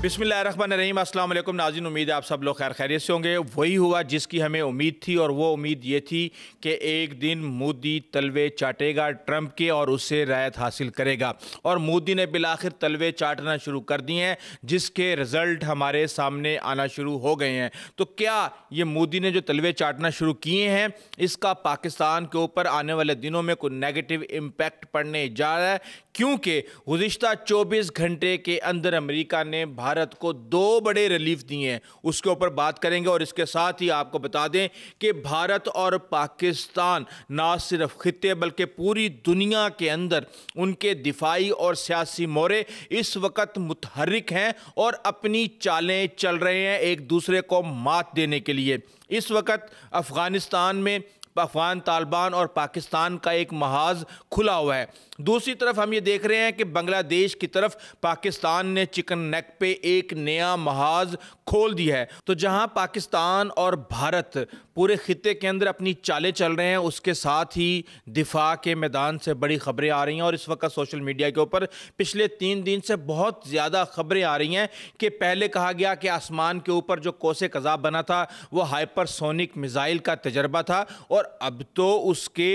बिस्मिल्लाहिर्रहमानिर्रहीम। अस्सलाम वालेकुम नाज़रीन, उम्मीद है आप सब लोग खैर खैरियत से होंगे। वही हुआ जिसकी हमें उम्मीद थी, और वो उम्मीद ये थी कि एक दिन मोदी तलवे चाटेगा ट्रंप के और उससे रायत हासिल करेगा, और मोदी ने बिलाखिर तलवे चाटना शुरू कर दिए हैं, जिसके रिज़ल्ट हमारे सामने आना शुरू हो गए हैं। तो क्या ये मोदी ने जो तलवे चाटना शुरू किए हैं, इसका पाकिस्तान के ऊपर आने वाले दिनों में कोई नेगेटिव इम्पैक्ट पड़ने जा रहा है? क्योंकि गुज़िश्ता 24 घंटे के अंदर अमेरिका ने भारत को 2 बड़े रिलीफ दिए हैं, उसके ऊपर बात करेंगे। और इसके साथ ही आपको बता दें कि भारत और पाकिस्तान ना सिर्फ खित्ते बल्कि पूरी दुनिया के अंदर उनके दिफाई और सियासी मोरे इस वक्त मुतहर्रिक हैं और अपनी चालें चल रहे हैं एक दूसरे को मात देने के लिए। इस वक्त अफ़गानिस्तान में अफ़गान तालिबान और पाकिस्तान का एक महाज खुला हुआ है। दूसरी तरफ हम ये देख रहे हैं कि बांग्लादेश की तरफ पाकिस्तान ने चिकन नेक पे एक नया महाज खोल दिया है। तो जहां पाकिस्तान और भारत पूरे खित्ते के अंदर अपनी चालें चल रहे हैं, उसके साथ ही दिफा के मैदान से बड़ी खबरें आ रही हैं। और इस वक्त सोशल मीडिया के ऊपर पिछले 3 दिन से बहुत ज़्यादा खबरें आ रही हैं कि पहले कहा गया कि आसमान के ऊपर जो कोसे कज़ाब बना था वो हाइपरसोनिक मिसाइल का तजर्बा था, और अब तो उसके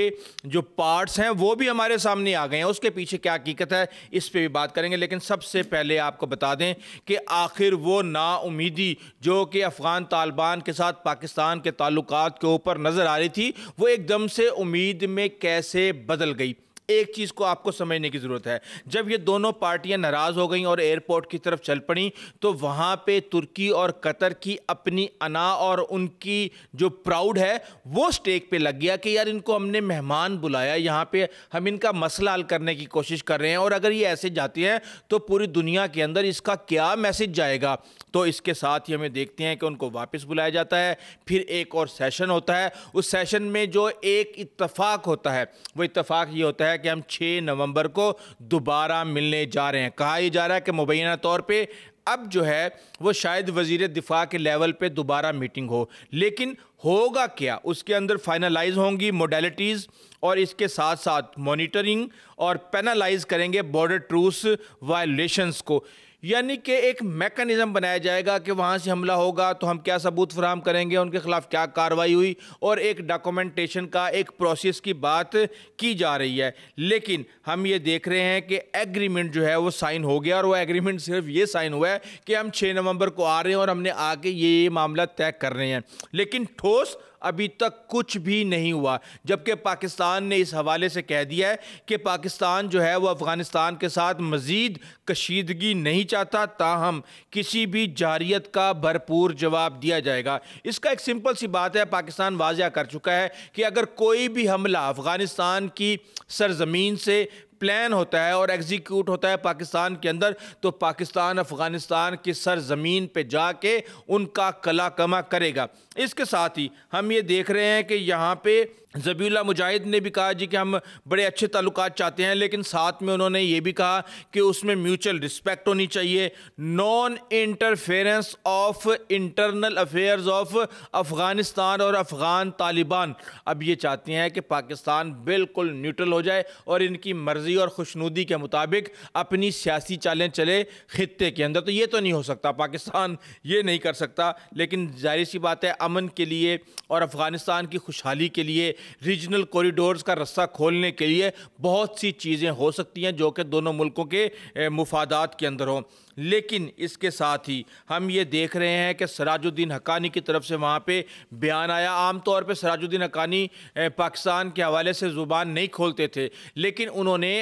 जो पार्ट्स हैं वो भी हमारे सामने आ गए हैं। उसके पीछे क्या हकीकत है, इस पे भी बात करेंगे। लेकिन सबसे पहले आपको बता दें कि आखिर वो नाउमीदी जो कि अफ़गान तालिबान के साथ पाकिस्तान के ताल्लुकात के ऊपर नज़र आ रही थी, वो एकदम से उम्मीद में कैसे बदल गई। एक चीज़ को आपको समझने की ज़रूरत है। जब ये दोनों पार्टियां नाराज़ हो गईं और एयरपोर्ट की तरफ चल पड़ी, तो वहाँ पे तुर्की और कतर की अपनी अना और उनकी जो प्राउड है वो स्टेक पे लग गया कि यार इनको हमने मेहमान बुलाया, यहाँ पे हम इनका मसला हल करने की कोशिश कर रहे हैं, और अगर ये ऐसे जाती हैं तो पूरी दुनिया के अंदर इसका क्या मैसेज जाएगा। तो इसके साथ ही हमें देखते हैं कि उनको वापस बुलाया जाता है, फिर एक और सेशन होता है। उस सेशन में जो एक इत्तफाक होता है, वो इत्तफाक ये होता है कि हम 6 नवंबर को दोबारा मिलने जा रहे हैं। कहा यह जा रहा है कि मुबैना तौर पे अब जो है वो शायद वजीर दिफा के लेवल पे दोबारा मीटिंग हो, लेकिन होगा क्या, उसके अंदर फाइनलाइज होंगी मोडेलिटीज़, और इसके साथ साथ मॉनिटरिंग और पेनलाइज करेंगे बॉर्डर ट्रूस वायलेशंस को। यानी कि एक मैकेनिज़्म बनाया जाएगा कि वहाँ से हमला होगा तो हम क्या सबूत फराहम करेंगे, उनके खिलाफ क्या कार्रवाई हुई, और एक डॉक्यूमेंटेशन का एक प्रोसेस की बात की जा रही है। लेकिन हम ये देख रहे हैं कि एग्रीमेंट जो है वो साइन हो गया, और वो एग्रीमेंट सिर्फ ये साइन हुआ है कि हम 6 नवंबर को आ रहे हैं और हमने आके ये मामला तय कर रहे हैं, लेकिन ठोस अभी तक कुछ भी नहीं हुआ। जबकि पाकिस्तान ने इस हवाले से कह दिया है कि पाकिस्तान जो है वो अफ़गानिस्तान के साथ मज़ीद कशीदगी नहीं चाहता, ताहम किसी भी जारियत का भरपूर जवाब दिया जाएगा। इसका एक सिंपल सी बात है, पाकिस्तान वाज़िया कर चुका है कि अगर कोई भी हमला अफ़गानिस्तान की सरजमीन से प्लान होता है और एग्जीक्यूट होता है पाकिस्तान के अंदर, तो पाकिस्तान अफ़गानिस्तान की सरजमीन पे जाके उनका कला कमा करेगा। इसके साथ ही हम ये देख रहे हैं कि यहाँ पे ज़बीहुल्लाह मुजाहिद ने भी कहा जी कि हम बड़े अच्छे ताल्लुकात चाहते हैं, लेकिन साथ में उन्होंने ये भी कहा कि उसमें म्यूचुअल रिस्पेक्ट होनी चाहिए, non interference of internal affairs of Afghanistan और अफ़गान तालिबान। अब ये चाहते हैं कि पाकिस्तान बिल्कुल न्यूट्रल हो जाए और इनकी मर्ज़ी और खुशनुदी के मुताबिक अपनी सियासी चालें चले खित्ते के अंदर। तो ये तो नहीं हो सकता, पाकिस्तान ये नहीं कर सकता। लेकिन जाहिर सी बात है, अमन के लिए और अफ़गानिस्तान की खुशहाली के लिए, रीजनल कॉरिडोर्स का रास्ता खोलने के लिए बहुत सी चीज़ें हो सकती हैं जो कि दोनों मुल्कों के मुफादात के अंदर हों। लेकिन इसके साथ ही हम ये देख रहे हैं कि सिराजुद्दीन हक्कानी की तरफ से वहाँ पे बयान आया। आम तौर पे सिराजुद्दीन हक्कानी पाकिस्तान के हवाले से ज़ुबान नहीं खोलते थे, लेकिन उन्होंने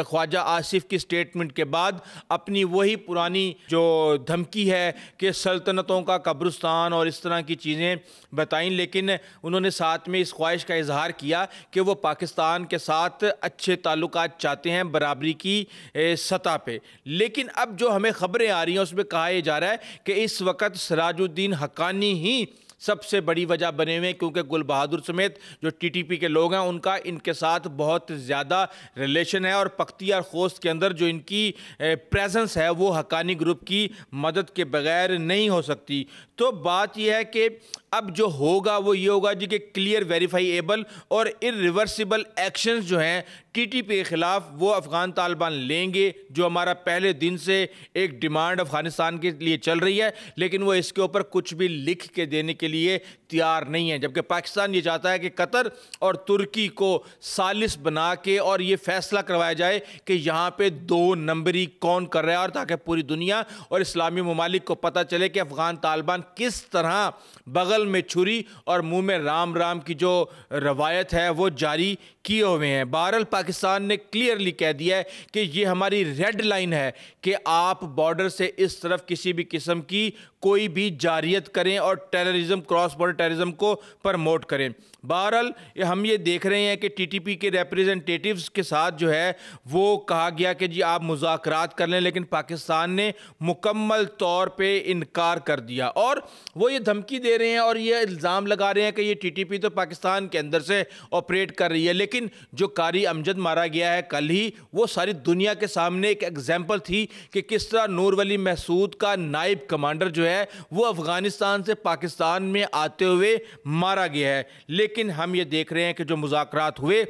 ख्वाजा आसिफ की स्टेटमेंट के बाद अपनी वही पुरानी जो धमकी है कि सल्तनतों का कब्रिस्तान और इस तरह की चीज़ें बताईं, लेकिन उन्होंने साथ में इस ख्वाहिश का इजहार किया कि वो पाकिस्तान के साथ अच्छे ताल्लुकात चाहते हैं बराबरी की सतह पे। लेकिन अब जो हमें खबरें आ रही हैं उसमें कहा यह जा रहा है कि इस वक्त सिराजुद्दीन हक्कानी ही सबसे बड़ी वजह बने हुए हैं, क्योंकि गुल बहादुर समेत जो टीटीपी के लोग हैं उनका इनके साथ बहुत ज़्यादा रिलेशन है, और पख्तियार खोस्त के अंदर जो इनकी प्रेजेंस है वो हक्कानी ग्रुप की मदद के बगैर नहीं हो सकती। तो बात यह है कि अब जो होगा वो ये होगा जी कि क्लियर, वेरीफाइएबल और इरिवर्सिबल एक्शंस जो हैं ٹی ٹی پی کے خلاف وہ افغان طالبان لیں گے جو ہمارا پہلے دن سے ایک ڈیمانڈ افغانستان کے لیے چل رہی ہے، لیکن وہ اس کے اوپر کچھ بھی لکھ کے دینے کے لیے تیار نہیں ہے، جبکہ پاکستان یہ چاہتا ہے کہ قطر اور ترکی کو ثالث بنا کے اور یہ فیصلہ کروایا جائے کہ یہاں پہ 2 نمبری کون کر رہا ہے، اور تاکہ پوری دنیا اور اسلامی ممالک کو پتہ چلے کہ افغان طالبان کس طرح بغل میں چھری اور منہ میں رام رام کی جو روایت ہے وہ جاری کیے ہوئے ہیں۔ بہرحال پاکستان نے کلیئرلی کہہ دیا ہے کہ یہ ہماری ریڈ لائن ہے کہ آپ بارڈر سے اس طرف کسی بھی قسم کی کوئی بھی جاریت کریں اور ٹیررزم، کراس بارڈر ٹیررزم کو پرموٹ کریں۔ بہرحال ہم یہ دیکھ رہے ہیں کہ ٹی ٹی پی کے ریپریزنٹیٹیوز کے ساتھ جو ہے وہ کہا گیا کہ جی آپ مذاکرات کر لیں، لیکن پاکستان نے مکمل طور پہ انکار کر دیا، اور وہ یہ دھمکی دے رہے ہیں اور یہ الزام لگا رہے ہیں کہ یہ ٹی ٹی پی تو پاکستان کے اندر سے آپریٹ کر رہی ہے، لیکن جو قاری امجد مارا گیا ہے کل ہی، وہ ساری دنیا کے سامنے ایک ایگزامپل تھی کہ کس طرح نور ولی محسود کا نائب کمانڈر جو ہے وہ افغانستان سے پاکستان میں آتے ہوئے مارا گیا ہے۔ لیکن ہم یہ دیکھ رہے ہیں کہ جو مذاکرات ہوئے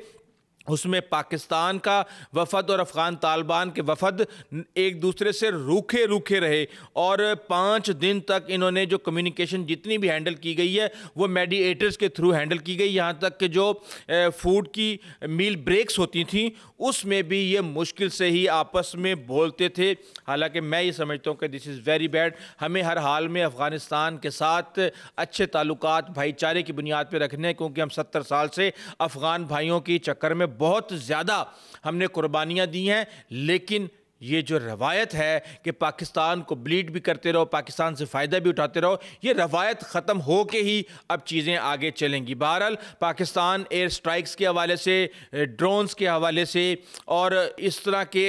اس میں پاکستان کا وفد اور افغان طالبان کے وفد ایک دوسرے سے روکھے رہے، اور 5 دن تک انہوں نے جو کمیونیکیشن جتنی بھی ہینڈل کی گئی ہے وہ میڈییٹرز کے تھرو ہینڈل کی گئی، یہاں تک کہ جو فوڈ کی میل بریکس ہوتی تھیں اس میں بھی یہ مشکل سے ہی آپس میں بولتے تھے۔ حالانکہ میں یہ سمجھتا ہوں کہ دس از ویری بیڈ، ہمیں ہر حال میں افغانستان کے ساتھ اچھے تعلقات بھائی چارے کی بنیاد پہ رکھنے ہیں، کیونکہ ہم 70 سال سے افغان بھائیوں کی چکر میں بہت زیادہ ہم نے قربانیاں دی ہیں، لیکن یہ جو روایت ہے کہ پاکستان کو بلیڈ بھی کرتے رہو، پاکستان سے فائدہ بھی اٹھاتے رہو، یہ روایت ختم ہو کے ہی اب چیزیں آگے چلیں گی۔ بہرحال پاکستان ایئر سٹرائکس کے حوالے سے، ڈرونز کے حوالے سے اور اس طرح کے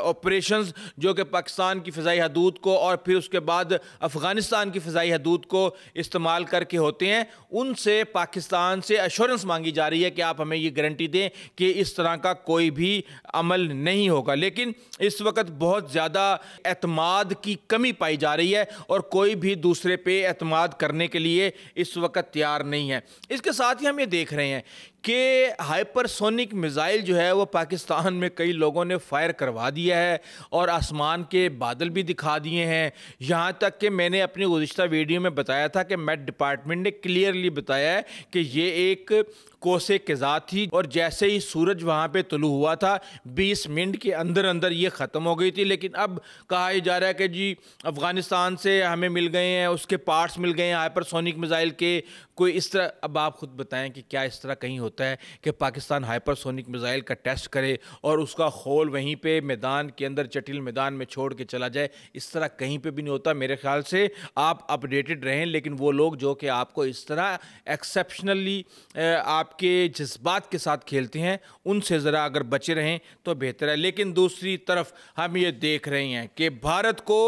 آپریشنز جو کہ پاکستان کی فضائی حدود کو اور پھر اس کے بعد افغانستان کی فضائی حدود کو استعمال کر کے ہوتے ہیں، ان سے پاکستان سے ایشورنس مانگی جا رہی ہے کہ آپ ہمیں یہ گارنٹی دیں کہ اس طرح کا کوئی بھی عمل نہیں ہوگا۔ لیکن اس وقت بہت زیادہ اعتماد کی کمی پائی جا رہی ہے اور کوئی بھی دوسرے پہ اعتماد کرنے کے لیے اس وقت تیار نہیں ہے۔ اس کے ساتھ ہی ہم یہ دیکھ رہے ہیں کہ ہائپر سونک میزائل جو ہے وہ پاکستان میں کئی لوگوں نے فائر کروا دیا ہے اور آسمان کے بادل بھی دکھا دیے ہیں، یہاں تک کہ میں نے اپنی گزشتہ ویڈیو میں بتایا تھا کہ میٹ ڈپارٹمنٹ نے کلیئرلی بتایا ہے کہ یہ ایک کوسے قزح تھی، اور جیسے ہی سورج وہاں پہ طلوع ہوا تھا 20 منٹ کے اندر یہ ختم ہو گئی تھی۔ لیکن اب کہا جا رہا ہے کہ جی افغانستان سے ہمیں مل گئے ہیں، اس کے پارٹس مل گئے ہیں ہائپر سونک میزائل کے، کوئی اس طرح۔ اب آپ خود بتائیں کہ کیا اس طرح کہیں ہوتا ہے کہ پاکستان ہائپر سونک میزائل کا ٹیسٹ کرے اور اس کا خول وہیں پہ میدان کے اندر چٹیل میدان میں چھوڑ کے چلا جائے؟ اس طرح کہیں پہ بھی نہیں ہوتا۔ میرے خیال سے آپ اپڈیٹڈ رہیں، لیکن وہ لوگ جو کہ آپ کو اس طرح ایکسیپشنلی آپ کے جذبات کے ساتھ کھیلتے ہیں ان سے ذرا اگر بچے رہیں تو بہتر ہے۔ لیکن دوسری طرف ہم یہ دیکھ رہے ہیں کہ بھارت کو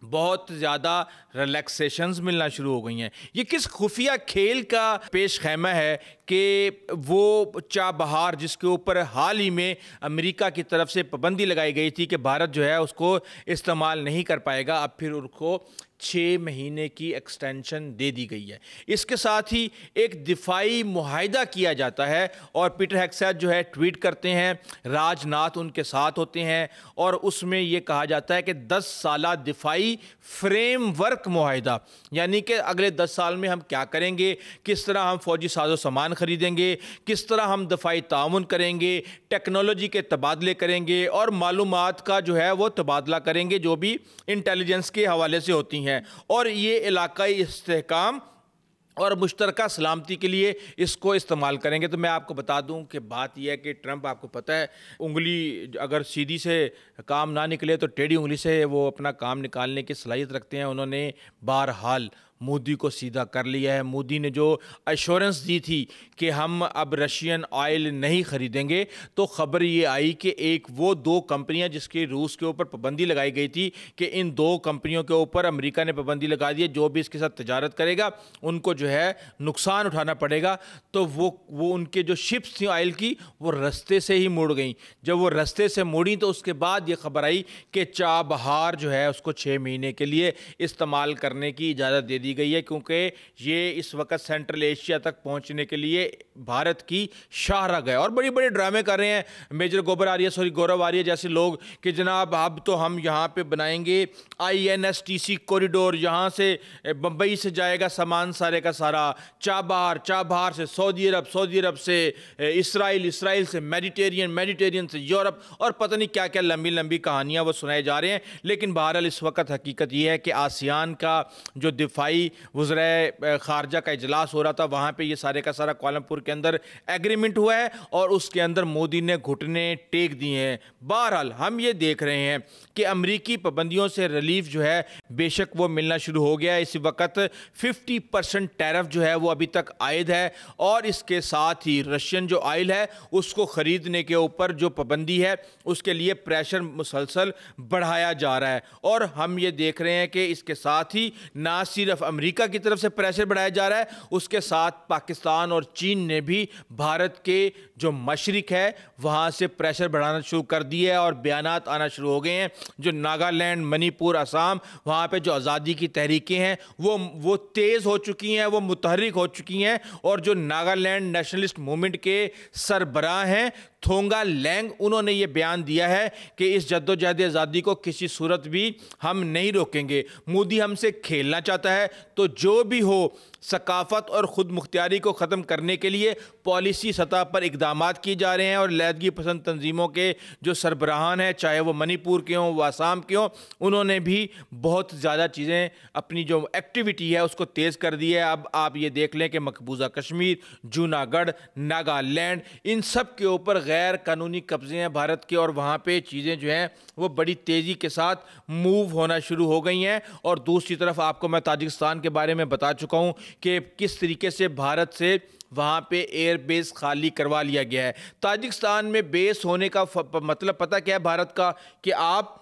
بہت زیادہ ریلیکسیشنز ملنا شروع ہو گئی ہیں۔ یہ کس خفیہ کھیل کا پیش خیمہ ہے کہ وہ چابہار جس کے اوپر حال ہی میں امریکہ کی طرف سے پابندی لگائی گئی تھی کہ بھارت جو ہے اس کو استعمال نہیں کر پائے گا، اب پھر ان کو 6 مہینے کی ایکسٹینشن دے دی گئی ہے۔ اس کے ساتھ ہی ایک دفاعی معاہدہ کیا جاتا ہے اور پیٹر ہیگسیت جو ہے ٹویٹ کرتے ہیں، راج ناتھ ان کے ساتھ ہوتے ہیں، اور اس میں یہ کہا جاتا ہے کہ 10 سالہ دفاعی فریم ورک معاہدہ، یعنی کہ اگلے 10 سال میں ہم کیا کریں گے، کس طرح ہم فوجی ساز و سامان خریدیں گے، کس طرح ہم دفاعی تعاون کریں گے، ٹیکنالوجی کے تبادلے کریں گے اور معلومات کا جو ہے وہ تبادلہ کریں گے جو بھی انٹیلیجنس کے حوالے سے ہوتی ہیں، اور یہ علاقائی استحکام اور مشترکہ سلامتی کے لیے اس کو استعمال کریں گے۔ تو میں آپ کو بتا دوں کہ بات یہ ہے کہ ٹرمپ، آپ کو پتہ ہے، انگلی اگر سیدھی سے کام نہ نکلے تو ٹیڑھی انگلی سے وہ اپنا کام نکالنے کی صلاحیت رکھتے ہیں۔ انہوں نے بہرحال مودی کو سیدھا کر لیا ہے۔ مودی نے جو ایشورنس دی تھی کہ ہم اب رشین آئل نہیں خریدیں گے، تو خبر یہ آئی کہ وہ 2 کمپنیاں جس کی روس کے اوپر پابندی لگائی گئی تھی کہ ان 2 کمپنیوں کے اوپر امریکہ نے پابندی لگا دی ہے، جو بھی اس کے ساتھ تجارت کرے گا ان کو جو ہے نقصان اٹھانا پڑے گا، تو وہ ان کے جو شپس تھیں آئل کی وہ رستے سے ہی مڑ گئیں۔ جب وہ رستے سے مڑیں تو اس کے بعد یہ خبر آئی کہ چابہار جو ہے اس کو 6 مہینے کے لیے استعمال کرنے کی اجازت دے دی दी गई है, क्योंकि ये इस वक्त सेंट्रल एशिया तक पहुंचने के लिए भारत की शाहराह है। और बड़ी बड़ी ड्रामे कर रहे हैं मेजर गौरव आर्य जैसे लोग कि जनाब अब तो हम यहाँ पे बनाएंगे INSTC कॉरिडोर, यहाँ से बम्बई से जाएगा सामान सारे का सारा चाबहार से सऊदी अरब से इसराइल से मेडिटेरियन से यूरोप, और पता नहीं क्या क्या लंबी लंबी कहानियाँ वो सुनाए जा रहे हैं। लेकिन बहरहाल इस वक्त हकीकत ये है कि आसियान का जो दिफाई वज़ीर ख़ारजा का इजलास हो रहा था, वहाँ पे ये सारे का सारा कोलमपुर के अंदर एग्रीमेंट हुआ है और उसके अंदर मोदी ने घुटने टेक दिए हैं। बहरहाल हम ये देख रहे हैं कि अमरीकी पाबंदियों से रिलीफ जो है बेशक वो मिलना शुरू हो गया है। इस वक्त 50% टैरिफ जो है वो अभी तक आयद है, और इसके साथ ही रशियन जो ऑयल है उसको ख़रीदने के ऊपर जो पाबंदी है उसके लिए प्रेशर मुसलसल बढ़ाया जा रहा है। और हम ये देख रहे हैं कि इसके साथ ही ना सिर्फ अमेरिका की तरफ से प्रेशर बढ़ाया जा रहा है, उसके साथ पाकिस्तान और चीन ने भी भारत के जो मशरिक है वहाँ से प्रेशर बढ़ाना शुरू कर दिया है और बयानात आना शुरू हो गए हैं। जो नागालैंड, मणिपुर, असम, वहाँ पे जो आज़ादी की तहरीकें हैं वो तेज़ हो चुकी हैं, वो मुतहरिक हो चुकी हैं। और जो नागालैंड नेशनलिस्ट मूवमेंट के सरबराह हैं थोंगा लैंग, उन्होंने ये बयान दिया है कि इस जद्दोजहद आज़ादी को किसी सूरत भी हम नहीं रोकेंगे। मोदी हमसे खेलना चाहता है तो जो भी हो, सकाफत और ख़ुद मुख्तियारी को ख़त्म करने के लिए पॉलिसी सतह पर इक़दामात किए जा रहे हैं। और लैदगी पसंद तंजीमों के जो सरबराहान हैं, चाहे वो मणिपुर के हों, वो आसाम के हों, उन्होंने भी बहुत ज़्यादा चीज़ें अपनी जो एक्टिविटी है उसको तेज़ कर दी है। अब आप ये देख लें कि मकबूजा कश्मीर, जूनागढ़, नागालैंड, इन सब के ऊपर गैर कानूनी कब्जे हैं भारत के, और वहाँ पे चीज़ें जो हैं वो बड़ी तेज़ी के साथ मूव होना शुरू हो गई हैं। और दूसरी तरफ आपको मैं ताजिकिस्तान के बारे में बता चुका हूँ कि किस तरीके से भारत से वहाँ पे एयर बेस खाली करवा लिया गया है। ताजिकिस्तान में बेस होने का मतलब पता क्या है भारत का, कि आप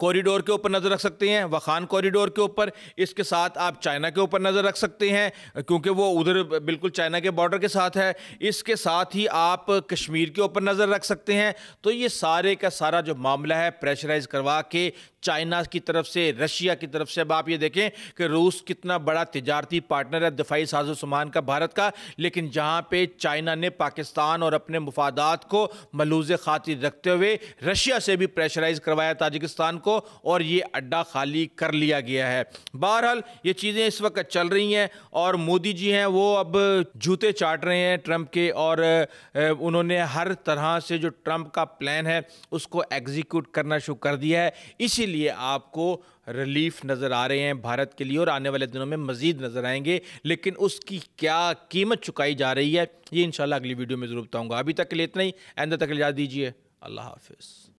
कॉरिडोर के ऊपर नज़र रख सकते हैं, वखान कॉरिडोर के ऊपर, इसके साथ आप चाइना के ऊपर नज़र रख सकते हैं क्योंकि वो उधर बिल्कुल चाइना के बॉर्डर के साथ है, इसके साथ ही आप कश्मीर के ऊपर नज़र रख सकते हैं। तो ये सारे का सारा जो मामला है प्रेशराइज करवा के चाइना की तरफ से, रशिया की तरफ से, अब आप ये देखें कि रूस कितना बड़ा तिजारती पार्टनर है दिफाई साजो सामान का भारत का, लेकिन जहाँ पे चाइना ने पाकिस्तान और अपने मुफादात को मलूज़ खातिर रखते हुए रशिया से भी प्रेशराइज करवाया ताजिकिस्तान को, और ये अड्डा खाली कर लिया गया है। बहरहाल ये चीज़ें इस वक्त चल रही हैं और मोदी जी हैं वो अब जूते चाट रहे हैं ट्रंप के, और उन्होंने हर तरह से जो ट्रंप का प्लान है उसको एग्जीक्यूट करना शुरू कर दिया है। इसीलिए आपको रिलीफ नज़र आ रहे हैं भारत के लिए, और आने वाले दिनों में मज़ीद नज़र आएंगे। लेकिन उसकी क्या कीमत चुकाई जा रही है ये इंशाल्लाह अगली वीडियो में ज़रूर बताऊंगा। अभी तक के लिए इतना ही, आइंदा तक इजाज़त दीजिए। अल्लाह हाफ़िज़।